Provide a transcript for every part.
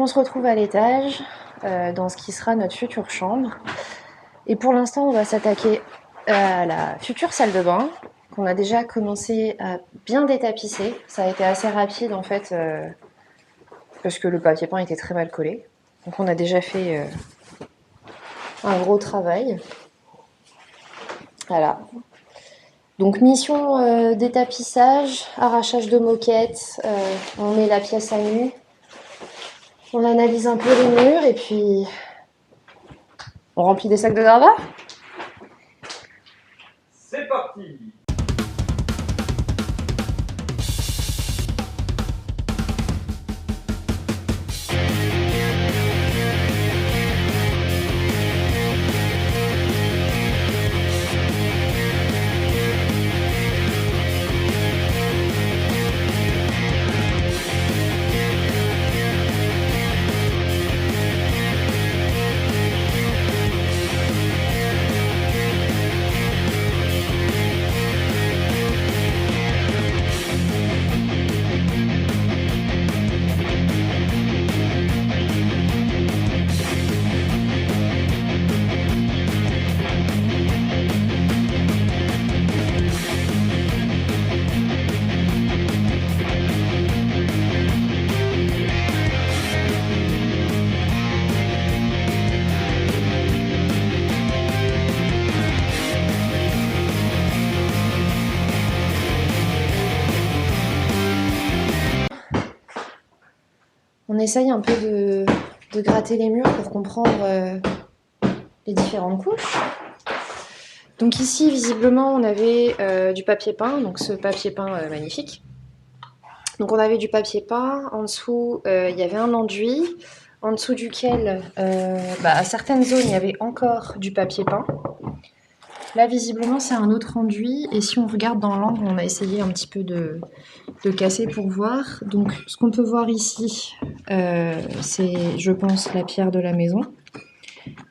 on se retrouve à l'étage, dans ce qui sera notre future chambre. Et pour l'instant, on va s'attaquer à la future salle de bain, qu'on a déjà commencé à bien détapisser. Ça a été assez rapide en fait, parce que le papier peint était très mal collé. Donc on a déjà fait un gros travail. Voilà. Donc mission détapissage, arrachage de moquettes, on met la pièce à nu, on analyse un peu les murs et puis on remplit des sacs de gravats. C'est parti! On essaye un peu de gratter les murs pour comprendre les différentes couches. Donc ici, visiblement, on avait du papier peint, donc ce papier peint magnifique. Donc on avait du papier peint, en dessous il y avait un enduit, en dessous duquel, à certaines zones, il y avait encore du papier peint. Là, visiblement, c'est un autre enduit, et si on regarde dans l'angle, on a essayé un petit peu de casser pour voir. Donc ce qu'on peut voir ici, c'est, je pense, la pierre de la maison.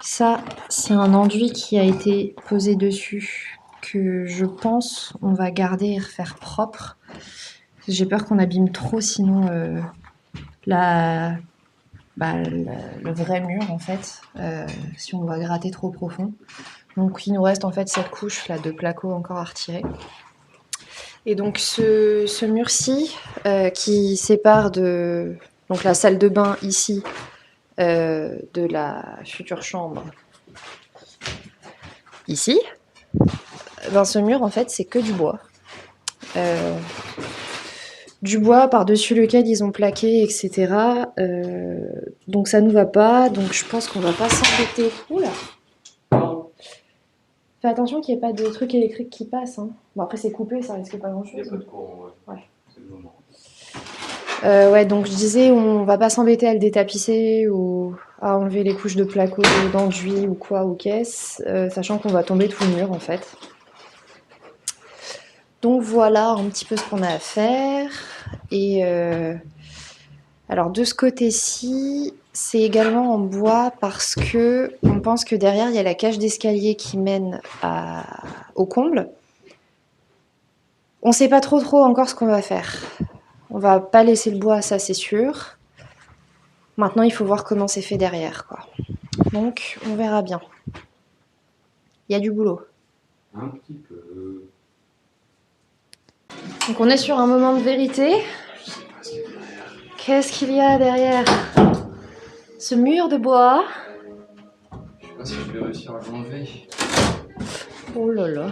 Ça, c'est un enduit qui a été posé dessus, que je pense on va garder et refaire propre. J'ai peur qu'on abîme trop, sinon le vrai mur, en fait, si on va gratter trop profond. Donc il nous reste en fait cette couche là de placo encore à retirer. Et donc ce mur-ci qui sépare donc la salle de bain ici de la future chambre ici, ce mur en fait c'est que du bois. Du bois par-dessus lequel ils ont plaqué, etc. Donc ça nous va pas, donc je pense qu'on va pas s'embêter. Oula! Fais attention qu'il n'y ait pas de trucs électriques qui passent. Hein. Bon, après, c'est coupé, ça risque pas grand-chose. Il n'y a pas de courant, ouais. C'est le moment. Ouais, donc je disais, on va pas s'embêter à le détapisser ou à enlever les couches de placo, d'enduit ou quoi, ou qu'est-ce, sachant qu'on va tomber tout le mur, en fait. Donc voilà un petit peu ce qu'on a à faire. Et alors, de ce côté-ci, c'est également en bois parce que on pense que derrière, il y a la cage d'escalier qui mène au comble. On sait pas trop encore ce qu'on va faire. On va pas laisser le bois, ça c'est sûr. Maintenant, il faut voir comment c'est fait derrière, quoi. Donc, on verra bien. Il y a du boulot. Un petit peu. Donc, on est sur un moment de vérité. Qu'est-ce qu'il y a derrière ce mur de bois? Je sais pas si je vais réussir à l'enlever. Oh là là.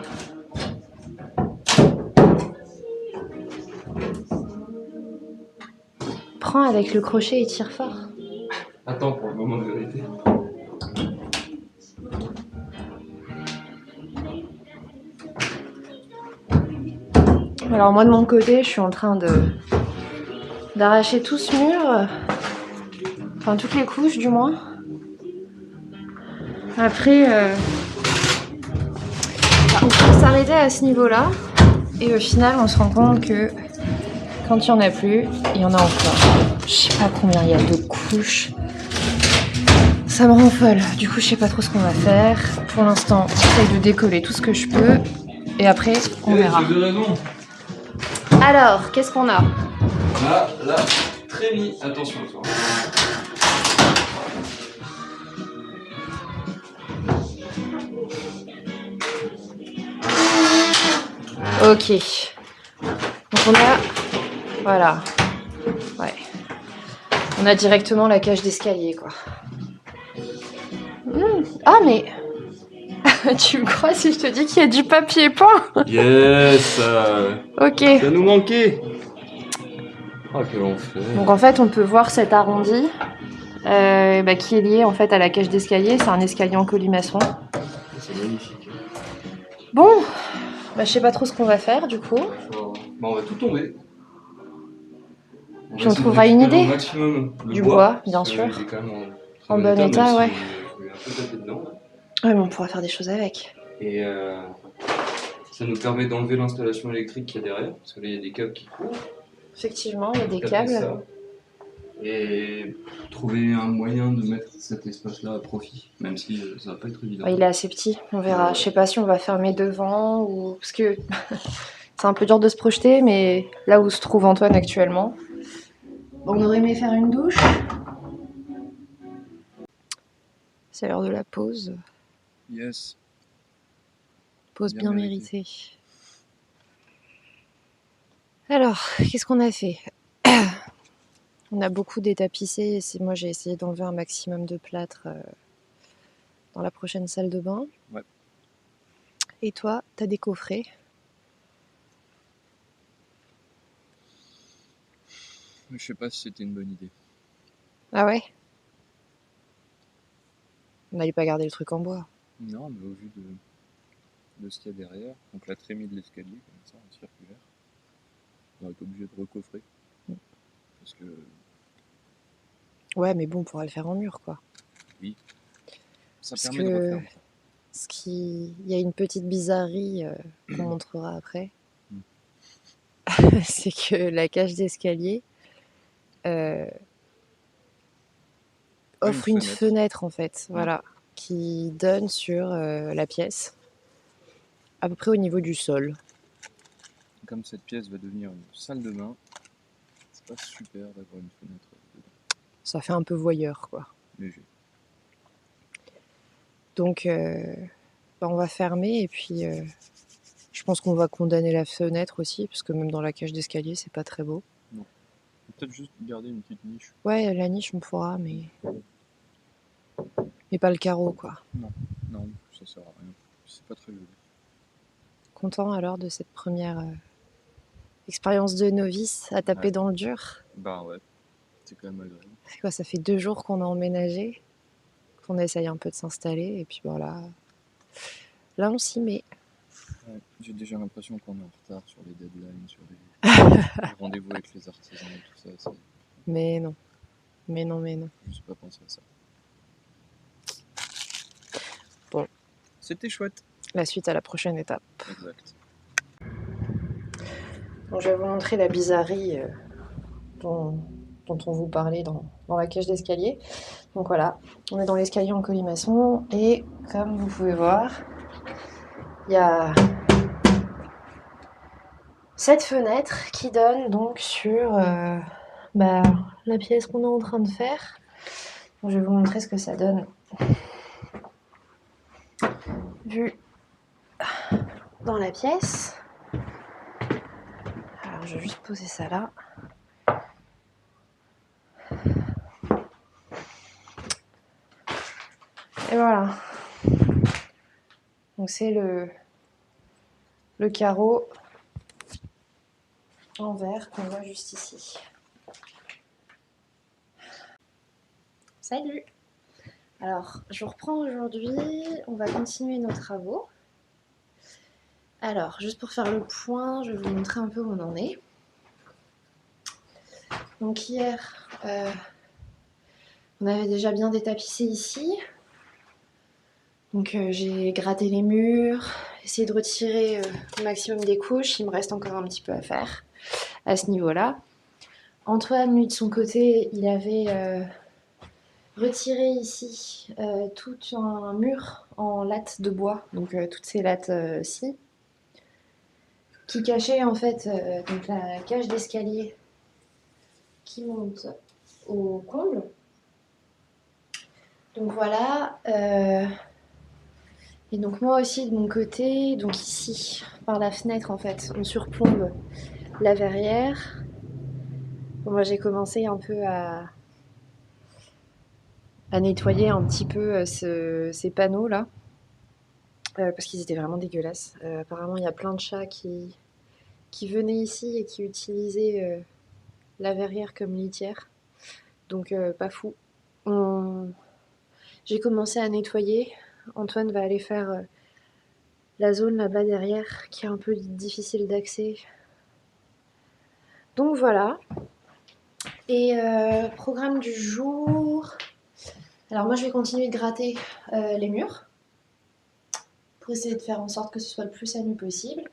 Prends avec le crochet et tire fort. Attends pour le moment de vérité. Alors moi de mon côté, je suis en train d'arracher tout ce mur. Enfin toutes les couches du moins. Après, on peut s'arrêter à ce niveau-là. Et au final, on se rend compte que quand il n'y en a plus, il y en a encore. Je sais pas combien il y a de couches. Ça me rend folle. Du coup, je sais pas trop ce qu'on va faire. Pour l'instant, j'essaye de décoller tout ce que je peux. Et après, on verra. J'ai 2 raisons. Alors, qu'est-ce qu'on a? Là, très mis. Attention, toi. Ok. Donc on a... Voilà. Ouais. On a directement la cage d'escalier, quoi. Ah, mais... Tu me crois si je te dis qu'il y a du papier peint? Yes. Ok. Ça nous manquait. Oh, quel enfer. Donc en fait, on peut voir cet arrondi qui est lié en fait à la cage d'escalier. C'est un escalier en colimaçon. C'est magnifique. Bon, je sais pas trop ce qu'on va faire du coup. On va tout tomber. Puis on trouvera une idée. Au maximum le Du bois, bien parce que sûr. il est quand même En bon état, ouais. Il est un peu tapé dedans. Ouais, mais on pourra faire des choses avec. Et ça nous permet d'enlever l'installation électrique qu'il y a derrière, parce que là il y a des câbles qui courent. Effectivement, il y a des Taper câbles. ça, et trouver un moyen de mettre cet espace-là à profit, même si ça va pas être évident. Ouais, il est assez petit, on verra. Ouais. Je sais pas si on va fermer devant ou... Parce que c'est un peu dur de se projeter, mais là où se trouve Antoine actuellement. Bon, on aurait aimé faire une douche. C'est l'heure de la pause. Yes. Pause Bien bien méritée. Alors, qu'est-ce qu'on a fait? On a beaucoup détapissé. Moi, j'ai essayé d'enlever un maximum de plâtre dans la prochaine salle de bain. Ouais. Et toi, t'as décoffré? Je sais pas si c'était une bonne idée. Ah ouais? On n'allait pas garder le truc en bois. Non, mais au vu de ce qu'il y a derrière, donc la trémie de l'escalier, comme ça, en circulaire, on va être obligé de recoffrer. Parce que Ouais, mais bon, on pourra le faire en mur, quoi. oui, ça Parce permet de refaire. Il y a une petite bizarrerie qu'on montrera après. C'est que la cage d'escalier offre une fenêtre en fait, voilà, qui donne sur la pièce, à peu près au niveau du sol. Comme cette pièce va devenir une salle de bain, c'est pas super d'avoir une fenêtre dedans. Ça fait un peu voyeur, quoi. Léger. Donc, on va fermer et puis je pense qu'on va condamner la fenêtre aussi, parce que même dans la cage d'escalier, c'est pas très beau. Non. Peut-être juste garder une petite niche. Ouais, la niche, on pourra, mais pas le carreau, quoi. Non, ça sert à rien. C'est pas très joli. Content alors de cette première expérience de novice à taper dans le dur? Bah ouais, c'est quand même agréable. C'est quoi, ça fait 2 jours qu'on a emménagé, qu'on essaye un peu de s'installer, et puis voilà. Là, on s'y met. Ouais, j'ai déjà l'impression qu'on est en retard sur les deadlines, sur les rendez-vous avec les artisans et tout ça. Mais non. Juste pas penser à ça. Bon. C'était chouette. La suite à la prochaine étape. Exact. Bon, je vais vous montrer la bizarrerie dont on vous parlait dans la cage d'escalier. Donc voilà, on est dans l'escalier en colimaçon et comme vous pouvez voir, il y a cette fenêtre qui donne donc sur la pièce qu'on est en train de faire. Donc, je vais vous montrer ce que ça donne vu dans la pièce. Alors je vais juste poser ça là. Et voilà. Donc c'est le carreau en verre qu'on voit juste ici. Salut! Alors, je reprends aujourd'hui, on va continuer nos travaux. Alors, juste pour faire le point, je vais vous montrer un peu où on en est. Donc hier, on avait déjà bien détapissé ici. Donc j'ai gratté les murs, essayé de retirer le maximum des couches. Il me reste encore un petit peu à faire à ce niveau-là. Antoine, lui, de son côté, il avait retiré ici tout un mur en lattes de bois, donc toutes ces lattes-ci, qui cachaient en fait donc la cage d'escalier qui monte au comble. Donc voilà. Et donc moi aussi de mon côté, donc ici, par la fenêtre en fait, on surplombe la verrière. Bon, moi j'ai commencé un peu à nettoyer un petit peu ces panneaux là, parce qu'ils étaient vraiment dégueulasses. Apparemment il y a plein de chats qui venaient ici et qui utilisaient la verrière comme litière. Donc pas fou. J'ai commencé à nettoyer. Antoine va aller faire la zone là-bas derrière qui est un peu difficile d'accès. Donc voilà. Et programme du jour. Alors moi je vais continuer de gratter les murs pour essayer de faire en sorte que ce soit le plus à nu possible.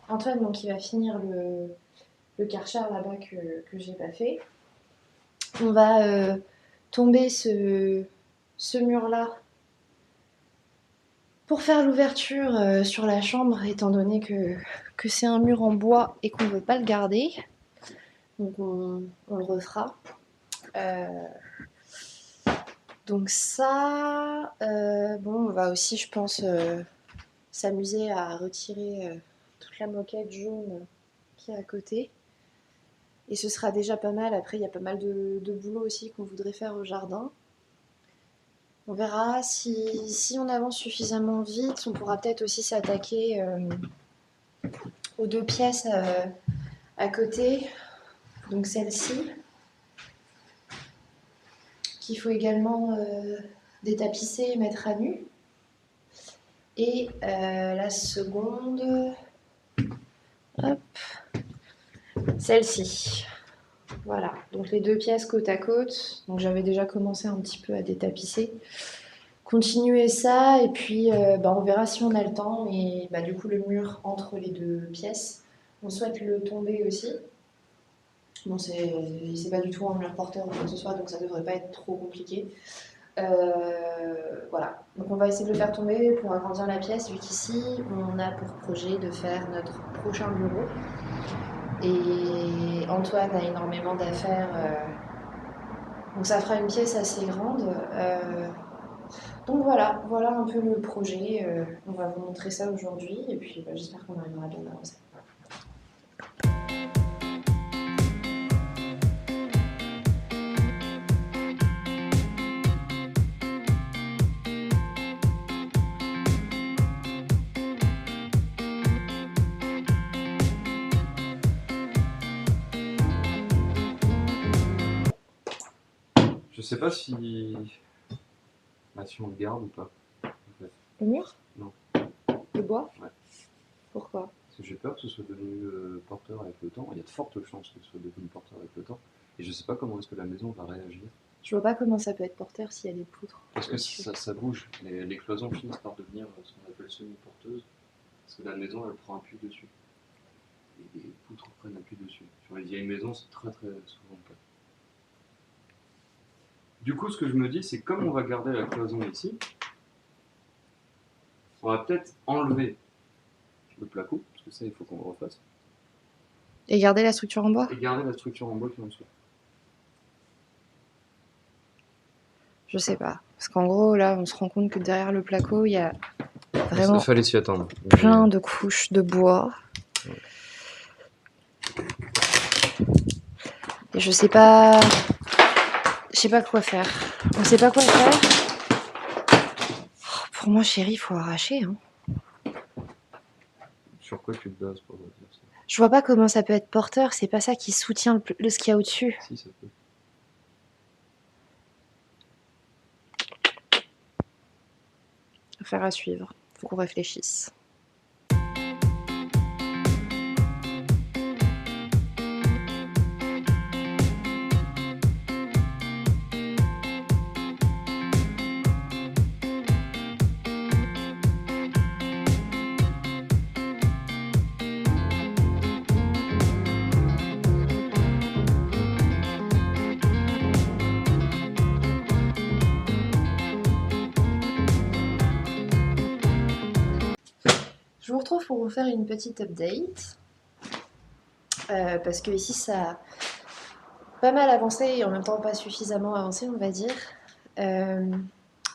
Antoine donc il va finir le karcher là-bas que j'ai pas fait. On va tomber ce mur-là pour faire l'ouverture sur la chambre, étant donné que c'est un mur en bois et qu'on ne veut pas le garder. Donc on le refera. Donc ça, bon, on va aussi, je pense, s'amuser à retirer toute la moquette jaune qui est à côté. Et ce sera déjà pas mal. Après, il y a pas mal de boulot aussi qu'on voudrait faire au jardin. On verra si on avance suffisamment vite, on pourra peut-être aussi s'attaquer aux 2 pièces à côté. Donc celle-ci, qu'il faut également détapisser et mettre à nu. Et la seconde, hop, celle-ci. Voilà, donc les 2 pièces côte à côte. Donc j'avais déjà commencé un petit peu à détapisser. Continuer ça et puis on verra si on a le temps. Mais du coup le mur entre les 2 pièces, on souhaite le tomber aussi. Bon, c'est pas du tout un mur porteur ou quoi que ce soit, donc ça devrait pas être trop compliqué. Voilà, donc on va essayer de le faire tomber pour agrandir la pièce, vu qu'ici on a pour projet de faire notre prochain bureau. Et Antoine a énormément d'affaires, donc ça fera une pièce assez grande. Donc voilà un peu le projet. On va vous montrer ça aujourd'hui, et puis j'espère qu'on arrivera bien à avancer. Je sais pas si on le garde ou pas. En fait. Le mur? Non. Le bois? Ouais. Pourquoi? Parce que j'ai peur que ce soit devenu porteur avec le temps. Il y a de fortes chances que ce soit devenu porteur avec le temps. Et je sais pas comment est-ce que la maison va réagir. Je vois pas comment ça peut être porteur s'il y a des poutres. Parce que ça bouge. Les cloisons finissent par devenir ce qu'on appelle semi-porteuses. Parce que la maison, elle prend appui dessus. Et les poutres prennent appui dessus. Sur les vieilles maisons, c'est très très souvent le cas. Du coup, ce que je me dis, c'est comme on va garder la cloison ici, on va peut-être enlever le placo, parce que ça, il faut qu'on le refasse. Et garder la structure en bois? Et garder la structure en bois qui est en dessous. Je sais pas. Parce qu'en gros, là, on se rend compte que derrière le placo, il y a vraiment Il fallait s'y attendre. plein de couches de bois. Ouais. Et je sais pas quoi faire. On sait pas quoi faire. Oh, pour moi, chérie, il faut arracher. Hein. Sur quoi tu te bases pour dire ça? Je vois pas comment ça peut être porteur. C'est pas ça qui soutient ce qu'il y a au-dessus. Si, ça peut. Affaire à suivre. Faut qu'on réfléchisse. Je vous retrouve pour vous faire une petite update. Parce que ici, ça a pas mal avancé et en même temps pas suffisamment avancé, on va dire.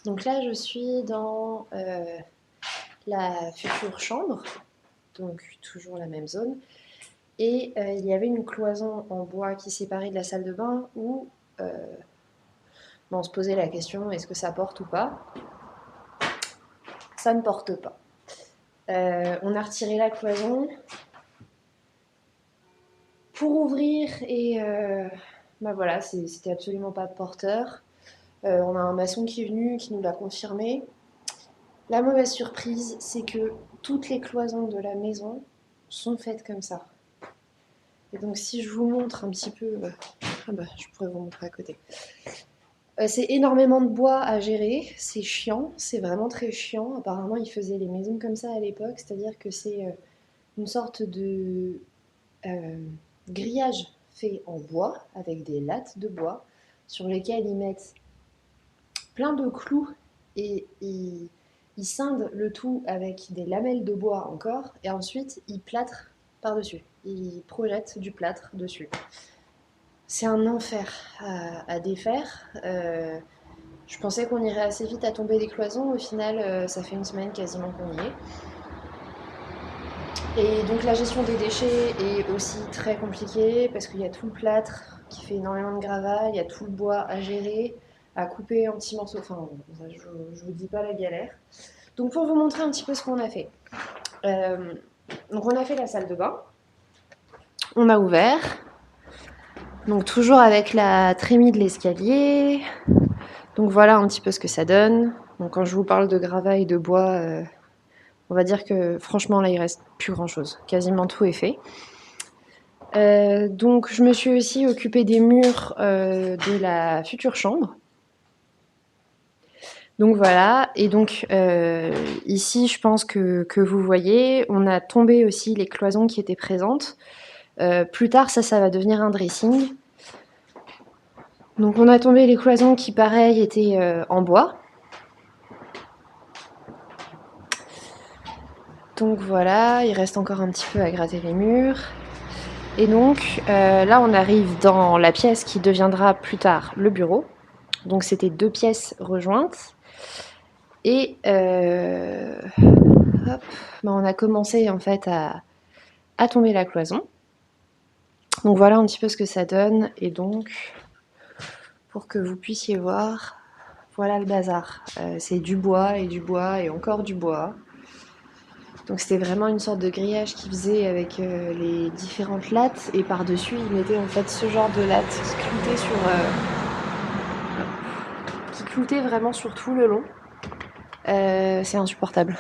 Donc là, je suis dans la future chambre, donc toujours la même zone. Et il y avait une cloison en bois qui séparait de la salle de bain où on se posait la question, est-ce que ça porte ou pas? Ça ne porte pas. On a retiré la cloison pour ouvrir et bah voilà, c'était absolument pas porteur. On a un maçon qui est venu, qui nous l'a confirmé. La mauvaise surprise, c'est que toutes les cloisons de la maison sont faites comme ça. Et donc si je vous montre un petit peu, ah bah, je pourrais vous montrer à côté. C'est énormément de bois à gérer, c'est chiant, c'est vraiment très chiant. Apparemment, ils faisaient les maisons comme ça à l'époque, c'est-à-dire que c'est une sorte de grillage fait en bois, avec des lattes de bois, sur lesquelles ils mettent plein de clous et ils scindent le tout avec des lamelles de bois encore, et ensuite ils plâtrent par-dessus. Ils projettent du plâtre dessus. C'est un enfer à défaire. Je pensais qu'on irait assez vite à tomber des cloisons. Au final, ça fait une semaine quasiment qu'on y est. Et donc la gestion des déchets est aussi très compliquée parce qu'il y a tout le plâtre qui fait énormément de gravats, il y a tout le bois à gérer, à couper en petits morceaux. Enfin, je vous dis pas la galère. Donc pour vous montrer un petit peu ce qu'on a fait. Donc on a fait la salle de bain. On a ouvert. Donc toujours avec la trémie de l'escalier. Donc voilà un petit peu ce que ça donne. Donc quand je vous parle de gravats et de bois, on va dire que franchement là il reste plus grand chose. Quasiment tout est fait. Donc je me suis aussi occupée des murs de la future chambre. Donc voilà, et donc ici je pense que vous voyez, on a tombé aussi les cloisons qui étaient présentes. Plus tard ça va devenir un dressing. Donc on a tombé les cloisons qui pareil étaient en bois. Donc voilà, il reste encore un petit peu à gratter les murs. Et donc là on arrive dans la pièce qui deviendra plus tard le bureau. Donc c'était 2 pièces rejointes. Et hop, on a commencé en fait à tomber la cloison. Donc voilà un petit peu ce que ça donne. Et donc, pour que vous puissiez voir, voilà le bazar. C'est du bois et encore du bois. Donc c'était vraiment une sorte de grillage qu'ils faisaient avec les différentes lattes. Et par-dessus, ils mettaient en fait ce genre de lattes qui cloutaient vraiment sur tout le long. C'est insupportable.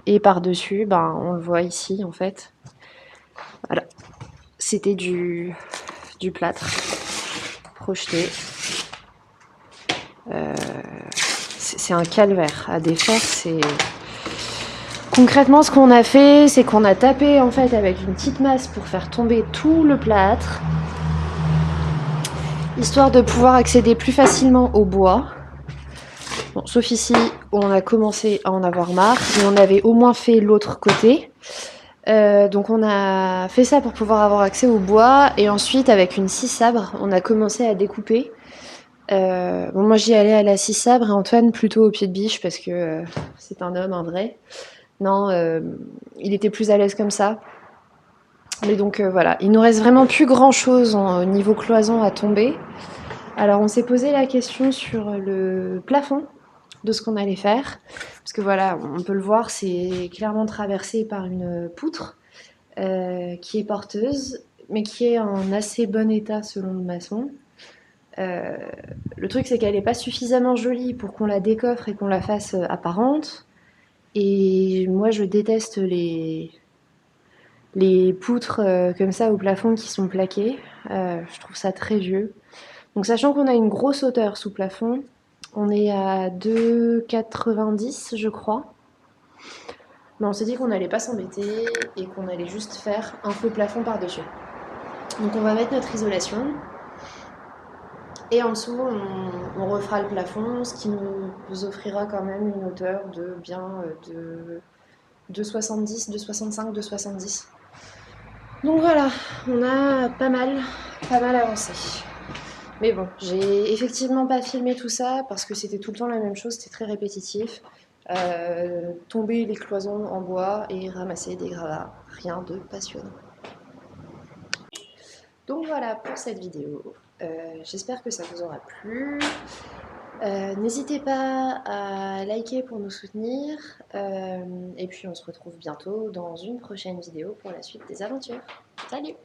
Et par-dessus, on le voit ici en fait. Voilà. C'était du plâtre projeté. C'est un calvaire à défaire. Concrètement, ce qu'on a fait, c'est qu'on a tapé en fait avec une petite masse pour faire tomber tout le plâtre, histoire de pouvoir accéder plus facilement au bois. Bon, sauf ici, où on a commencé à en avoir marre, mais on avait au moins fait l'autre côté. Donc on a fait ça pour pouvoir avoir accès au bois, et ensuite avec une scie sabre, on a commencé à découper. Moi j'y allais à la scie sabre et Antoine plutôt au pied de biche parce que c'est un homme, un vrai. Non, il était plus à l'aise comme ça. Mais donc voilà, il nous reste vraiment plus grand chose au niveau cloison à tomber. Alors on s'est posé la question sur le plafond de ce qu'on allait faire. Parce que voilà, on peut le voir, c'est clairement traversé par une poutre qui est porteuse, mais qui est en assez bon état selon le maçon. Le truc, c'est qu'elle n'est pas suffisamment jolie pour qu'on la décoffre et qu'on la fasse apparente. Et moi, je déteste les poutres comme ça au plafond qui sont plaquées. Je trouve ça très vieux. Donc, sachant qu'on a une grosse hauteur sous plafond, on est à 2,90 je crois. Mais on s'est dit qu'on n'allait pas s'embêter et qu'on allait juste faire un faux plafond par-dessus. Donc on va mettre notre isolation. Et en dessous, on refera le plafond, ce qui nous offrira quand même une hauteur de bien de 2,70, 2,65, 2,70. Donc voilà, on a pas mal avancé. Mais bon, j'ai effectivement pas filmé tout ça parce que c'était tout le temps la même chose, c'était très répétitif. tomber les cloisons en bois et ramasser des gravats. Rien de passionnant. Donc voilà pour cette vidéo. J'espère que ça vous aura plu. N'hésitez pas à liker pour nous soutenir. Et puis on se retrouve bientôt dans une prochaine vidéo pour la suite des aventures. Salut!